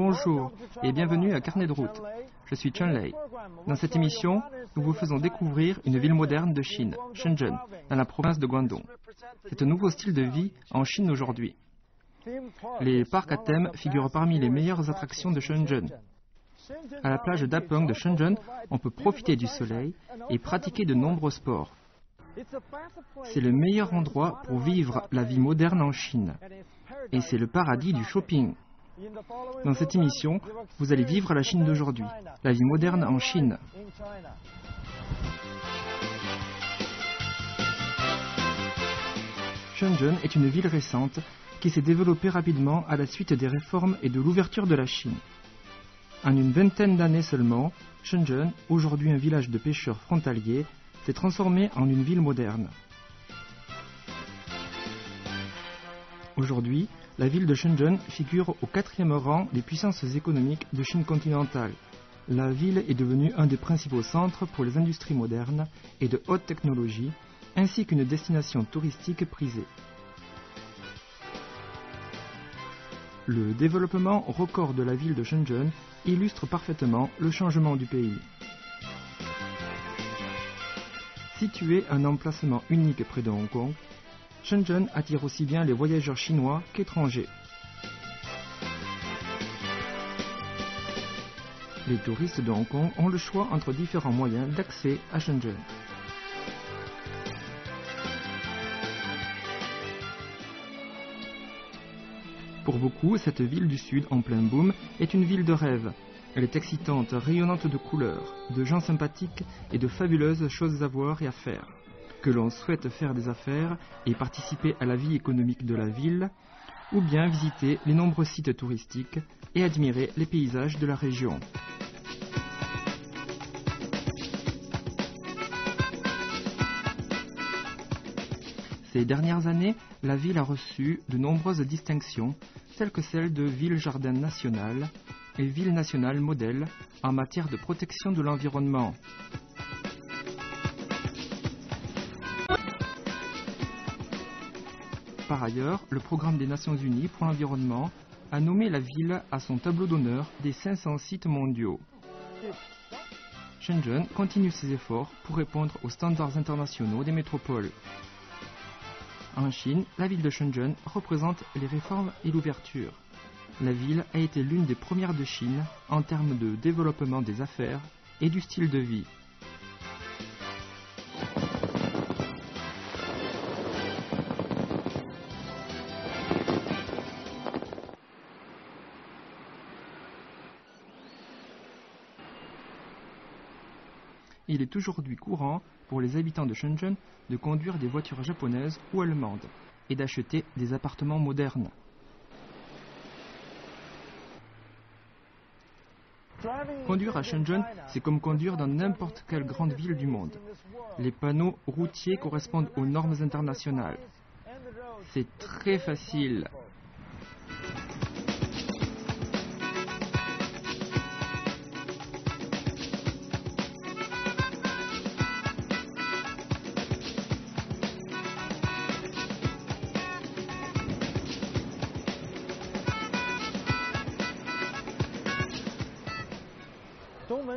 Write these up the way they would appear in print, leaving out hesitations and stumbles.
Bonjour et bienvenue à Carnet de route. Je suis Chen Lei. Dans cette émission, nous vous faisons découvrir une ville moderne de Chine, Shenzhen, dans la province de Guangdong. C'est un nouveau style de vie en Chine aujourd'hui. Les parcs à thème figurent parmi les meilleures attractions de Shenzhen. À la plage d'Apeng de Shenzhen, on peut profiter du soleil et pratiquer de nombreux sports. C'est le meilleur endroit pour vivre la vie moderne en Chine. Et c'est le paradis du shopping. Dans cette émission, vous allez vivre la Chine d'aujourd'hui, la vie moderne en Chine. Shenzhen est une ville récente qui s'est développée rapidement à la suite des réformes et de l'ouverture de la Chine. En une vingtaine d'années seulement, Shenzhen, aujourd'hui un village de pêcheurs frontaliers, s'est transformé en une ville moderne. Aujourd'hui, la ville de Shenzhen figure au 4e rang des puissances économiques de Chine continentale. La ville est devenue un des principaux centres pour les industries modernes et de haute technologie, ainsi qu'une destination touristique prisée. Le développement record de la ville de Shenzhen illustre parfaitement le changement du pays. Situé à un emplacement unique près de Hong Kong, Shenzhen attire aussi bien les voyageurs chinois qu'étrangers. Les touristes de Hong Kong ont le choix entre différents moyens d'accès à Shenzhen. Pour beaucoup, cette ville du Sud en plein boom est une ville de rêve. Elle est excitante, rayonnante de couleurs, de gens sympathiques et de fabuleuses choses à voir et à faire. Que l'on souhaite faire des affaires et participer à la vie économique de la ville, ou bien visiter les nombreux sites touristiques et admirer les paysages de la région. Ces dernières années, la ville a reçu de nombreuses distinctions, telles que celle de ville-jardin national et ville nationale modèle en matière de protection de l'environnement. Par ailleurs, le Programme des Nations Unies pour l'environnement a nommé la ville à son tableau d'honneur des 500 sites mondiaux. Shenzhen continue ses efforts pour répondre aux standards internationaux des métropoles. En Chine, la ville de Shenzhen représente les réformes et l'ouverture. La ville a été l'une des premières de Chine en termes de développement des affaires et du style de vie. Il est aujourd'hui courant pour les habitants de Shenzhen de conduire des voitures japonaises ou allemandes et d'acheter des appartements modernes. Conduire à Shenzhen, c'est comme conduire dans n'importe quelle grande ville du monde. Les panneaux routiers correspondent aux normes internationales. C'est très facile.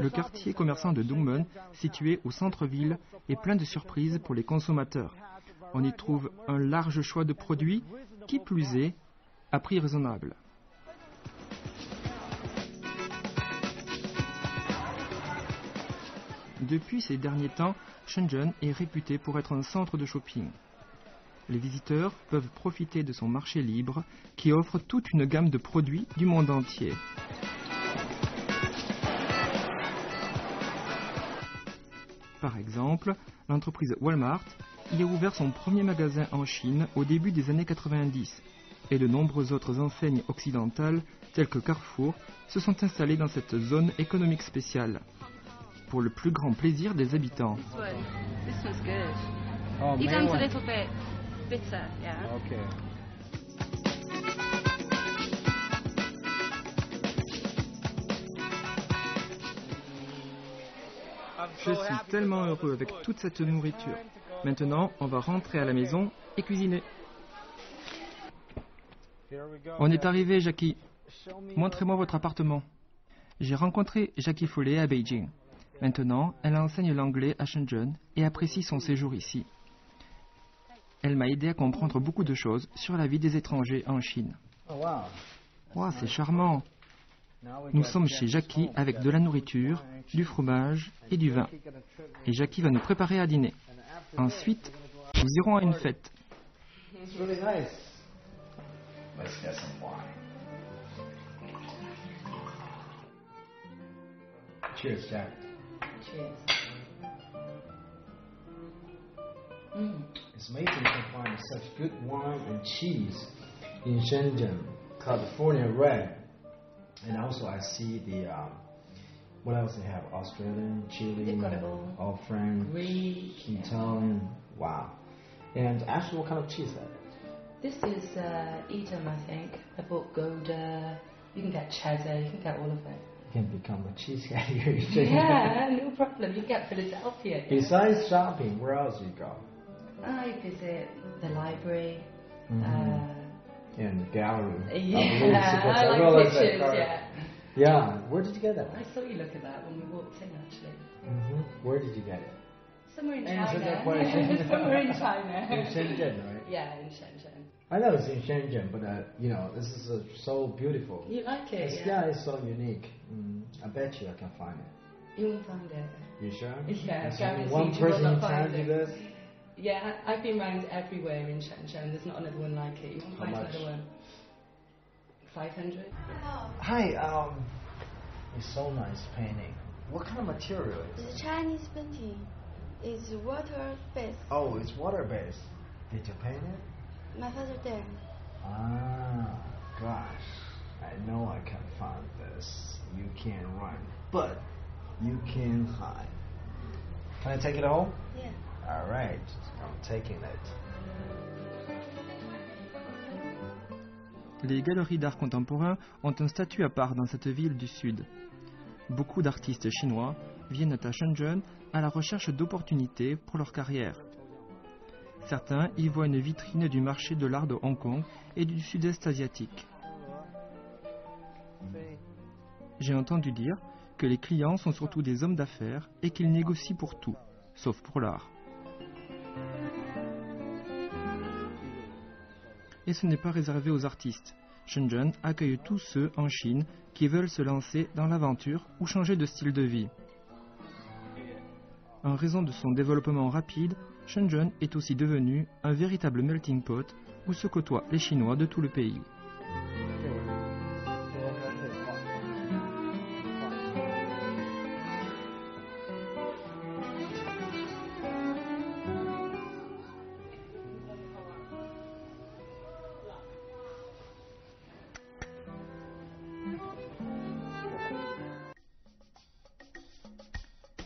Le quartier commerçant de Dongmen, situé au centre-ville, est plein de surprises pour les consommateurs. On y trouve un large choix de produits, qui plus est, à prix raisonnable. Depuis ces derniers temps, Shenzhen est réputé pour être un centre de shopping. Les visiteurs peuvent profiter de son marché libre qui offre toute une gamme de produits du monde entier. Par exemple, l'entreprise Walmart y a ouvert son premier magasin en Chine au début des années 90 et de nombreuses autres enseignes occidentales telles que Carrefour se sont installées dans cette zone économique spéciale pour le plus grand plaisir des habitants. This one's good. Oh, Even's main a one. little bit bitter, yeah. Okay. Je suis tellement heureux avec toute cette nourriture. Maintenant, on va rentrer à la maison et cuisiner. On est arrivé, Jackie. Montrez-moi votre appartement. J'ai rencontré Jackie Follet à Beijing. Maintenant, elle enseigne l'anglais à Shenzhen et apprécie son séjour ici. Elle m'a aidé à comprendre beaucoup de choses sur la vie des étrangers en Chine. Oh, wow. Wow, c'est charmant. Nous sommes chez Jackie avec de la nourriture, du fromage et du vin. Et Jackie va nous préparer à dîner. Ensuite, nous irons à une fête. It's really nice. Let's get some wine. Cheers, Jack. Cheers. It's amazing you can find such good wine and cheese in Shenzhen, California red. And also I see the, what else they have? Australian, Chile, They've got it all. French, Greek. Italian. Wow. And actually what kind of cheese is that? This is Edam, I think. I bought Gouda. You can get cheddar. You can get all of it. You can become a cheesecake here in Shenzhen. Yeah, no problem. You can get Philadelphia. Besides shopping, where else do you go? I visit the library. In the gallery. Yeah, I like realize that pictures. card. Yeah. Yeah, where did you get that? I saw you look at that when we walked in, actually. Where did you get it? Somewhere in Answer China. that question. Somewhere in China. In Shenzhen, right? Yeah, in Shenzhen. I know it's in Shenzhen, but you know, this is so beautiful. You like it? Yeah, it's so unique. I bet you I can find it. You won't find it. You sure? Yeah, There's guaranteed only one you will person not in town find do it. this. Yeah, I've been around everywhere in Shenzhen. There's not another one like it. You won't How find much? another one. 500. Hi, it's so nice painting. What kind of material is it? It's Chinese painting. It's water-based. Oh, it's water-based. Did you paint it? My father did. Ah, gosh. I know I can find this. You can't run, but you can hide. Can I take it home? Yeah. All right, I'm taking it. Les galeries d'art contemporain ont un statut à part dans cette ville du Sud. Beaucoup d'artistes chinois viennent à Shenzhen à la recherche d'opportunités pour leur carrière. Certains y voient une vitrine du marché de l'art de Hong Kong et du Sud-Est asiatique. J'ai entendu dire que les clients sont surtout des hommes d'affaires et qu'ils négocient pour tout, sauf pour l'art. Et ce n'est pas réservé aux artistes. Shenzhen accueille tous ceux en Chine qui veulent se lancer dans l'aventure ou changer de style de vie. En raison de son développement rapide, Shenzhen est aussi devenu un véritable melting pot où se côtoient les Chinois de tout le pays.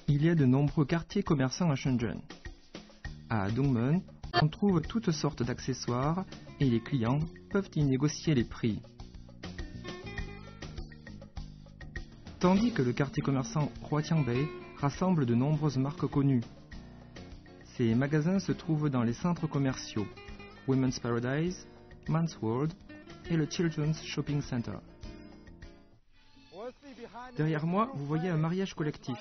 Il y a de nombreux quartiers commerçants à Shenzhen. À Dongmen, on trouve toutes sortes d'accessoires et les clients peuvent y négocier les prix. Tandis que le quartier commerçant Huatiangbei rassemble de nombreuses marques connues. Ces magasins se trouvent dans les centres commerciaux Women's Paradise, Man's World et le Children's Shopping Center. Derrière moi, vous voyez un mariage collectif.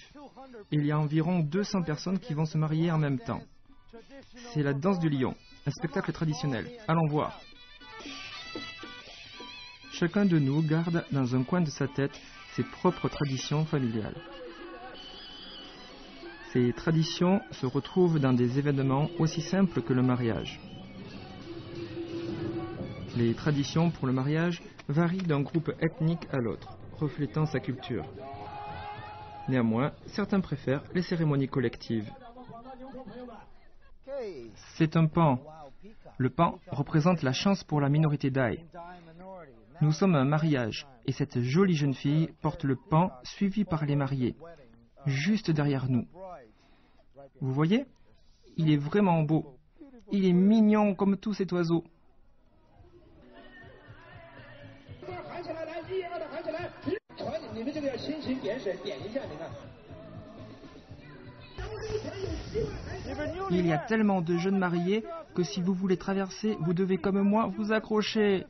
Il y a environ 200 personnes qui vont se marier en même temps. C'est la danse du lion, un spectacle traditionnel. Allons voir. Chacun de nous garde dans un coin de sa tête ses propres traditions familiales. Ces traditions se retrouvent dans des événements aussi simples que le mariage. Les traditions pour le mariage varient d'un groupe ethnique à l'autre, reflétant sa culture. Néanmoins, certains préfèrent les cérémonies collectives. C'est un pan. Le pan représente la chance pour la minorité Dai. Nous sommes un mariage et cette jolie jeune fille porte le pan suivi par les mariés, juste derrière nous. Vous voyez? Il est vraiment beau. Il est mignon comme tous ces oiseaux. Il y a tellement de jeunes mariés que si vous voulez traverser, vous devez comme moi vous accrocher.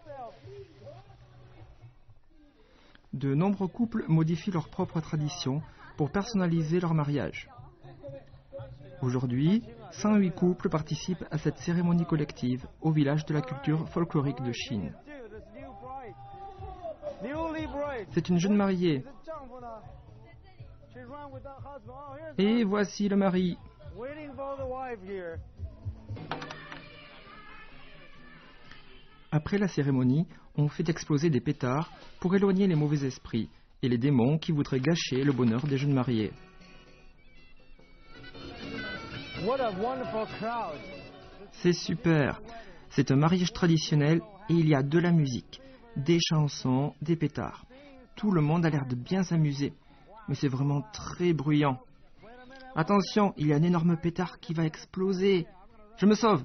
De nombreux couples modifient leurs propres traditions pour personnaliser leur mariage. Aujourd'hui, 108 couples participent à cette cérémonie collective au village de la culture folklorique de Chine. C'est une jeune mariée. Et voici le mari. Après la cérémonie, on fait exploser des pétards pour éloigner les mauvais esprits et les démons qui voudraient gâcher le bonheur des jeunes mariés. C'est super. C'est un mariage traditionnel et il y a de la musique, des chansons, des pétards. Tout le monde a l'air de bien s'amuser, mais c'est vraiment très bruyant. Attention, il y a un énorme pétard qui va exploser. Je me sauve.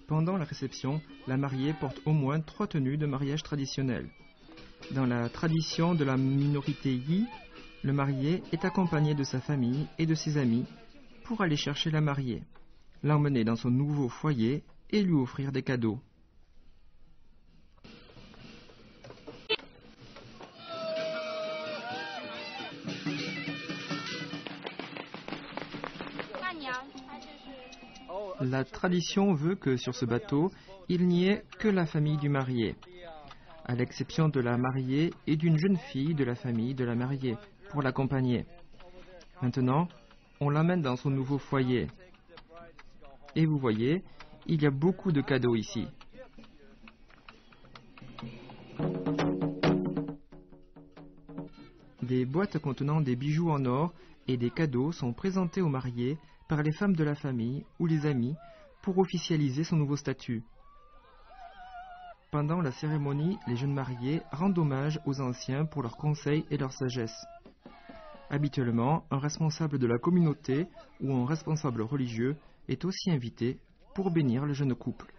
Pendant la réception, la mariée porte au moins 3 tenues de mariage traditionnelles. Dans la tradition de la minorité Yi, le marié est accompagné de sa famille et de ses amis pour aller chercher la mariée, l'emmener dans son nouveau foyer et lui offrir des cadeaux. La tradition veut que sur ce bateau, il n'y ait que la famille du marié, à l'exception de la mariée et d'une jeune fille de la famille de la mariée, pour l'accompagner. Maintenant, on l'amène dans son nouveau foyer. Et vous voyez, il y a beaucoup de cadeaux ici. Des boîtes contenant des bijoux en or et des cadeaux sont présentés aux mariés par les femmes de la famille ou les amis pour officialiser son nouveau statut. Pendant la cérémonie, les jeunes mariés rendent hommage aux anciens pour leurs conseils et leur sagesse. Habituellement, un responsable de la communauté ou un responsable religieux est aussi invité pour bénir le jeune couple.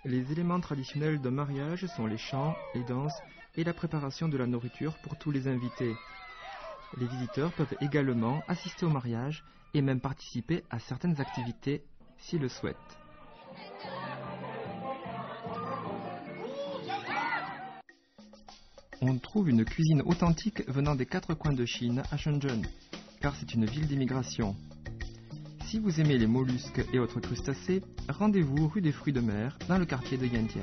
Les éléments traditionnels d'un mariage sont les chants, les danses et la préparation de la nourriture pour tous les invités. Les visiteurs peuvent également assister au mariage et même participer à certaines activités s'ils le souhaitent. On trouve une cuisine authentique venant des 4 coins de Chine à Shenzhen, car c'est une ville d'immigration. Si vous aimez les mollusques et autres crustacés, rendez-vous rue des Fruits de Mer, dans le quartier de Yantian.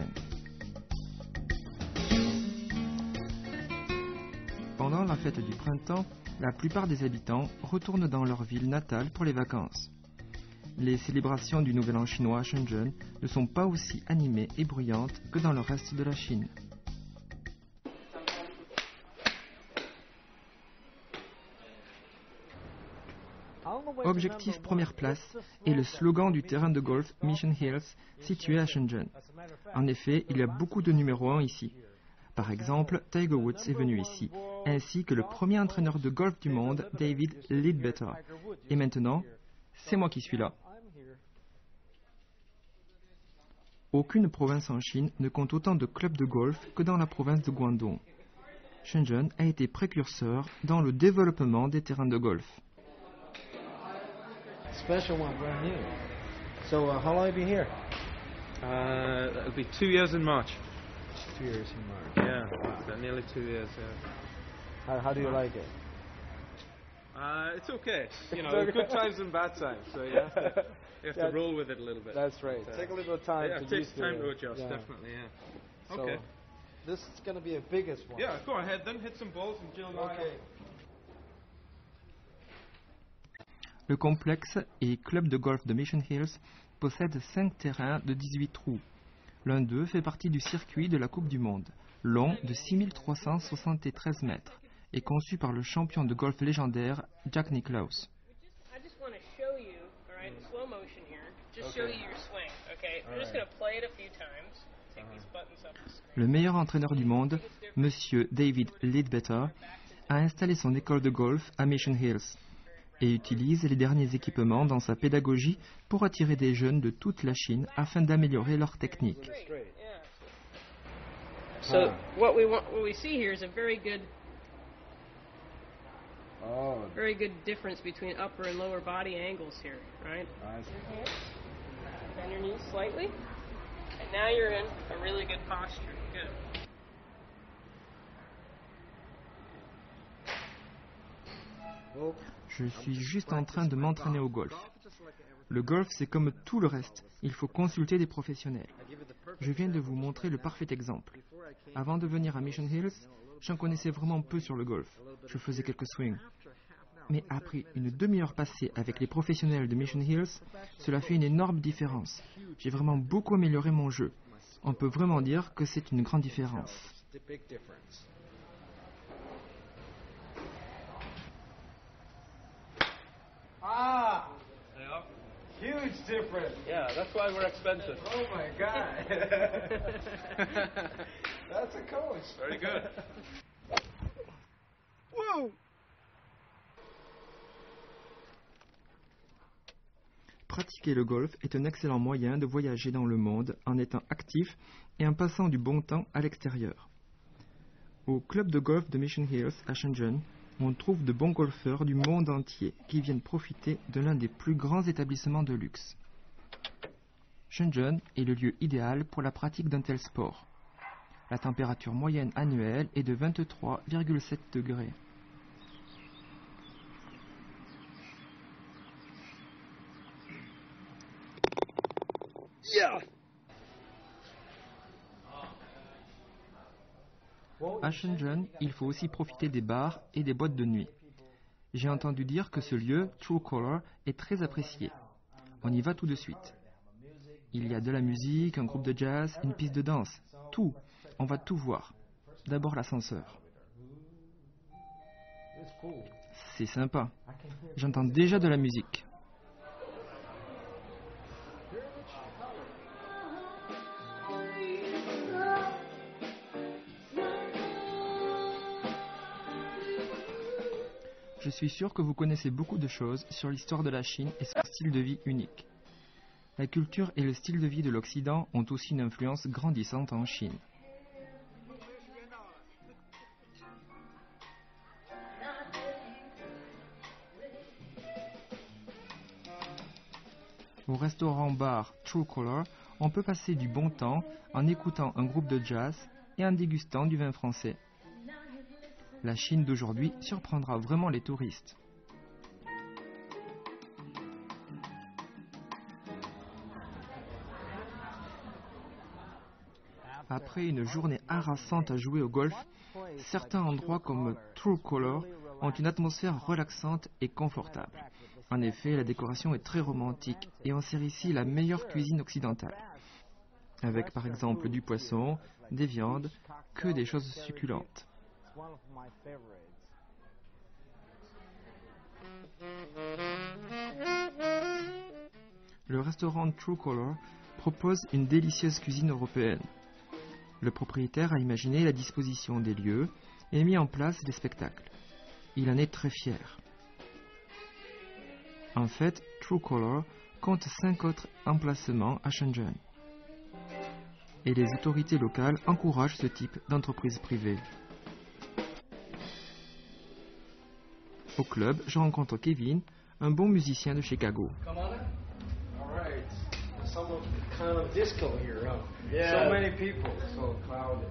Pendant la fête du printemps, la plupart des habitants retournent dans leur ville natale pour les vacances. Les célébrations du Nouvel An chinois à Shenzhen ne sont pas aussi animées et bruyantes que dans le reste de la Chine. Objectif première place est le slogan du terrain de golf Mission Hills situé à Shenzhen. En effet, il y a beaucoup de numéro 1 ici. Par exemple, Tiger Woods est venu ici, ainsi que le premier entraîneur de golf du monde, David Leadbetter. Et maintenant, c'est moi qui suis là. Aucune province en Chine ne compte autant de clubs de golf que dans la province de Guangdong. Shenzhen a été précurseur dans le développement des terrains de golf. Special one, brand new. So, how long have you been here? It'll be 2 years in March. 2 years in March. Yeah, nearly 2 years. Yeah. How do you like it? It's okay. You know, okay. good times and bad times. So you have to roll with it a little bit. That's right. Take a little time. Yeah, to it takes use time the- to adjust. yeah. Definitely. Yeah. So, Okay. This is going to be a biggest one. Yeah, go ahead then. Hit some balls and Jill and I. Okay. Le complexe et club de golf de Mission Hills possède 5 terrains de 18 trous. L'un d'eux fait partie du circuit de la Coupe du Monde, long de 6373 mètres, et conçu par le champion de golf légendaire Jack Nicklaus. I just want to show you, all right, slow motion here. Just show you your swing, okay? I'm just going to play it a few times. Take these buttons up the screen. Le meilleur entraîneur du monde, Monsieur David Leadbetter, a installé son école de golf à Mission Hills et utilise les derniers équipements dans sa pédagogie pour attirer des jeunes de toute la Chine afin d'améliorer leur technique. Yeah. So what we see here is a very good difference between upper and lower body angles here, right? Bend your knees slightly, and now you're in a really good posture. Good. Je suis juste en train de m'entraîner au golf. Le golf, c'est comme tout le reste. Il faut consulter des professionnels. Je viens de vous montrer le parfait exemple. Avant de venir à Mission Hills, j'en connaissais vraiment peu sur le golf. Je faisais quelques swings. Mais après une demi-heure passée avec les professionnels de Mission Hills, cela fait une énorme différence. J'ai vraiment beaucoup amélioré mon jeu. On peut vraiment dire que c'est une grande différence. Ah! Yeah. Huge difference. Yeah, that's why we're expensive. Oh my God. That's a coach. Very good. Whoa! Pratiquer le golf est un excellent moyen de voyager dans le monde en étant actif et en passant du bon temps à l'extérieur. Au club de golf de Mission Hills à Shenzhen, on trouve de bons golfeurs du monde entier qui viennent profiter de l'un des plus grands établissements de luxe. Shenzhen est le lieu idéal pour la pratique d'un tel sport. La température moyenne annuelle est de 23,7 degrés. Yeah! À Shenzhen, il faut aussi profiter des bars et des boîtes de nuit. J'ai entendu dire que ce lieu, True Color, est très apprécié. On y va tout de suite. Il y a de la musique, un groupe de jazz, une piste de danse. Tout. On va tout voir. D'abord l'ascenseur. C'est sympa. J'entends déjà de la musique. Je suis sûr que vous connaissez beaucoup de choses sur l'histoire de la Chine et son style de vie unique. La culture et le style de vie de l'Occident ont aussi une influence grandissante en Chine. Au restaurant-bar True Color, on peut passer du bon temps en écoutant un groupe de jazz et en dégustant du vin français. La Chine d'aujourd'hui surprendra vraiment les touristes. Après une journée harassante à jouer au golf, certains endroits comme True Color ont une atmosphère relaxante et confortable. En effet, la décoration est très romantique et on sert ici la meilleure cuisine occidentale. Avec par exemple du poisson, des viandes, que des choses succulentes. One of my favorites. Le restaurant True Color propose une délicieuse cuisine européenne. Le propriétaire a imaginé la disposition des lieux et mis en place des spectacles. Il en est très fier. En fait, True Color compte 5 autres emplacements à Shenzhen. Et les autorités locales encouragent ce type d'entreprise privée. Au club, je rencontre Kevin, un bon musicien de Chicago. Come on in. All right. Some kind of disco here, huh? Yeah. So many people, so crowded.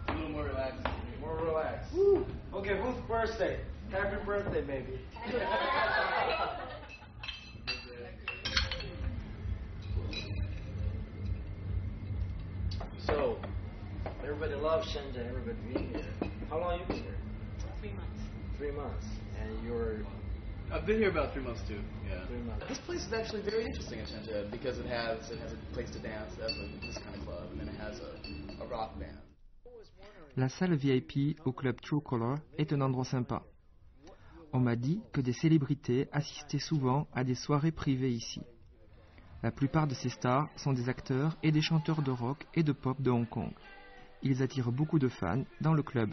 A little more relaxed. More relaxed. Woo. Okay, whose birthday? Happy birthday, baby. So, Everybody loves Shenzhen. Everybody been here. How long you been here? 3 months. 3 months. And you're I've been here about 3 months too. Yeah. 3 months. This place is actually very interesting in Shenzhen because it has a place to dance as this kind of club, and then it has a rock band. La salle VIP au club True Color est un endroit sympa. On m'a dit que des célébrités assistaient souvent à des soirées privées ici. La plupart de ces stars sont des acteurs et des chanteurs de rock et de pop de Hong Kong. Ils attirent beaucoup de fans dans le club.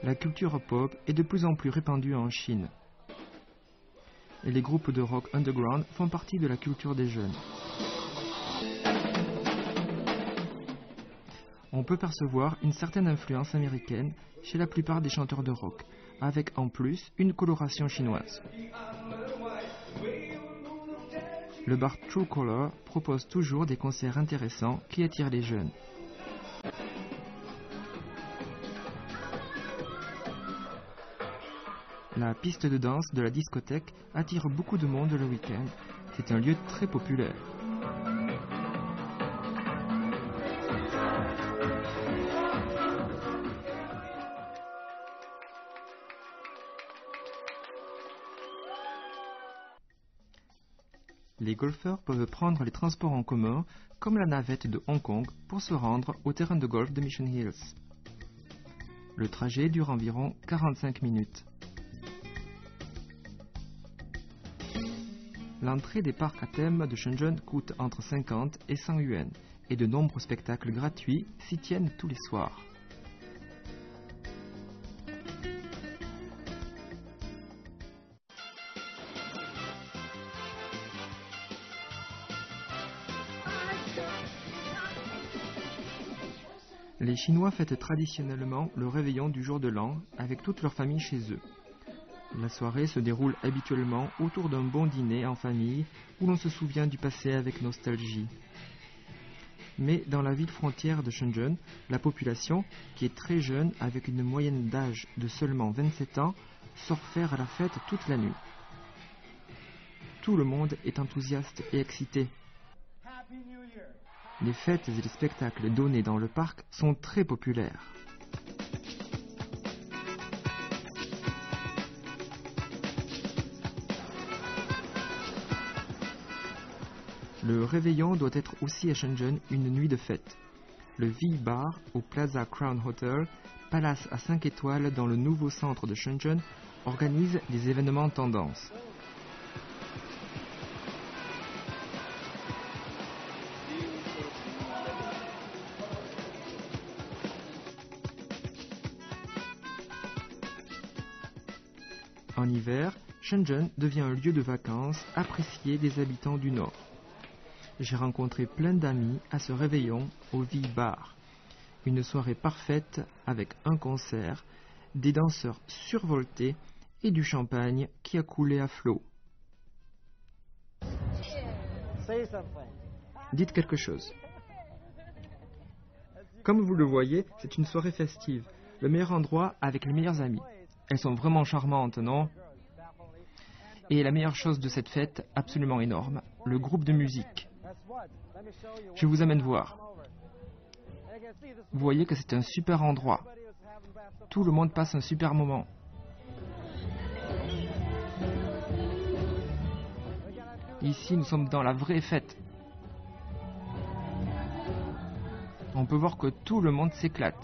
La culture pop est de plus en plus répandue en Chine. Et les groupes de rock underground font partie de la culture des jeunes. On peut percevoir une certaine influence américaine chez la plupart des chanteurs de rock, avec en plus une coloration chinoise. Le bar True Color propose toujours des concerts intéressants qui attirent les jeunes. La piste de danse de la discothèque attire beaucoup de monde le week-end. C'est un lieu très populaire. Les golfeurs peuvent prendre les transports en commun, comme la navette de Hong Kong, pour se rendre au terrain de golf de Mission Hills. Le trajet dure environ 45 minutes. L'entrée des parcs à thème de Shenzhen coûte entre 50 et 100 yuan, et de nombreux spectacles gratuits s'y tiennent tous les soirs. Les Chinois fêtent traditionnellement le réveillon du jour de l'an avec toute leur famille chez eux. La soirée se déroule habituellement autour d'un bon dîner en famille où l'on se souvient du passé avec nostalgie. Mais dans la ville frontière de Shenzhen, la population, qui est très jeune avec une moyenne d'âge de seulement 27 ans, sort faire à la fête toute la nuit. Tout le monde est enthousiaste et excité. Les fêtes et les spectacles donnés dans le parc sont très populaires. Le réveillon doit être aussi à Shenzhen une nuit de fête. Le V-Bar au Plaza Crown Hotel, palace à 5 étoiles dans le nouveau centre de Shenzhen, organise des événements tendance. En hiver, Shenzhen devient un lieu de vacances apprécié des habitants du Nord. J'ai rencontré plein d'amis à ce réveillon au V-Bar. Une soirée parfaite avec un concert, des danseurs survoltés et du champagne qui a coulé à flot. Dites quelque chose. Comme vous le voyez, c'est une soirée festive. Le meilleur endroit avec les meilleurs amis. Elles sont vraiment charmantes, non? Et la meilleure chose de cette fête, absolument énorme, le groupe de musique. Je vous amène voir. Vous voyez que c'est un super endroit. Tout le monde passe un super moment. Ici, nous sommes dans la vraie fête. On peut voir que tout le monde s'éclate.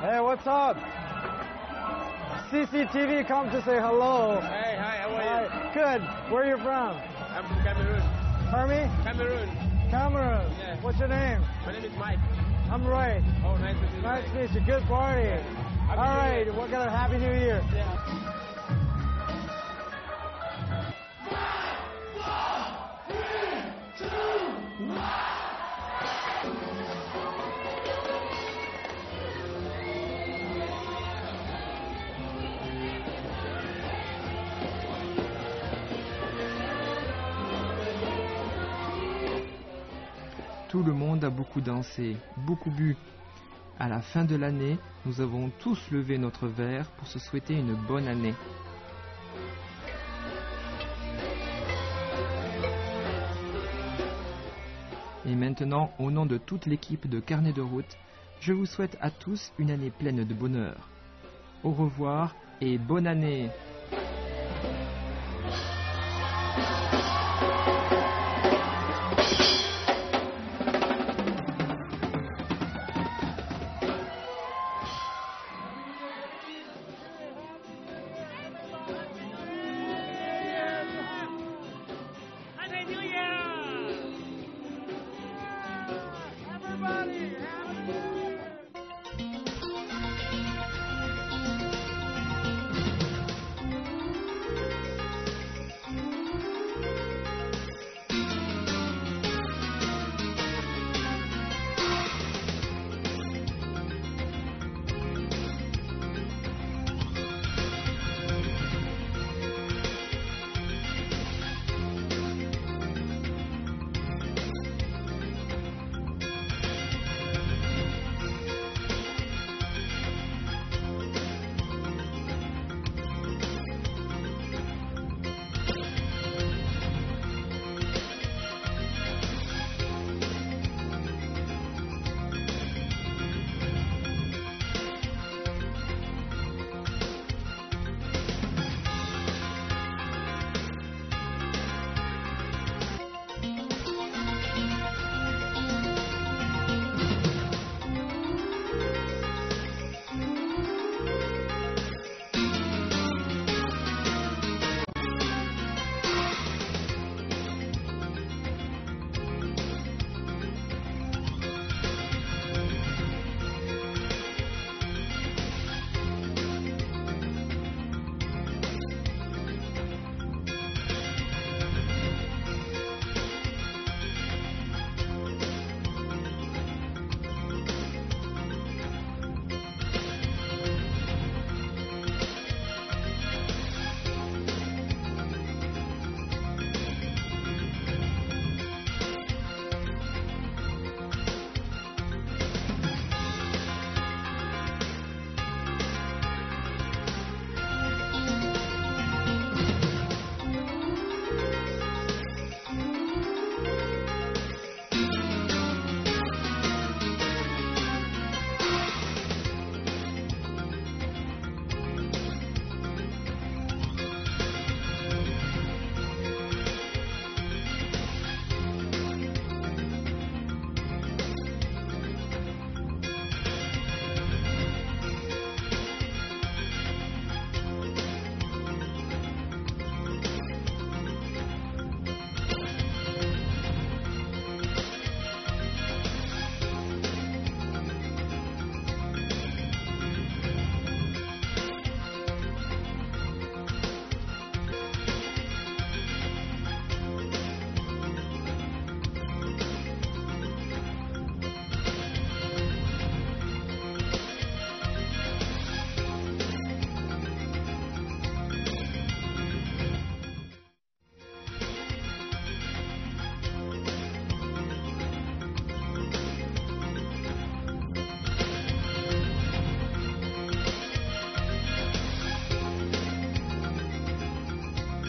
Hey, what's up? CCTV come to say hello. Hey, hi, how are you? Good. Where are you from? I'm from Cameroon. Pardon me? Cameroon. Cameroon. Yeah. What's your name? My name is Mike. I'm Ray. Oh, nice to meet you. Nice to meet you. Good party. Happy All New right. Year. We're gonna Happy New Year. Yeah. Tout le monde a beaucoup dansé, beaucoup bu. À la fin de l'année, nous avons tous levé notre verre pour se souhaiter une bonne année. Et maintenant, au nom de toute l'équipe de Carnet de route, je vous souhaite à tous une année pleine de bonheur. Au revoir et bonne année!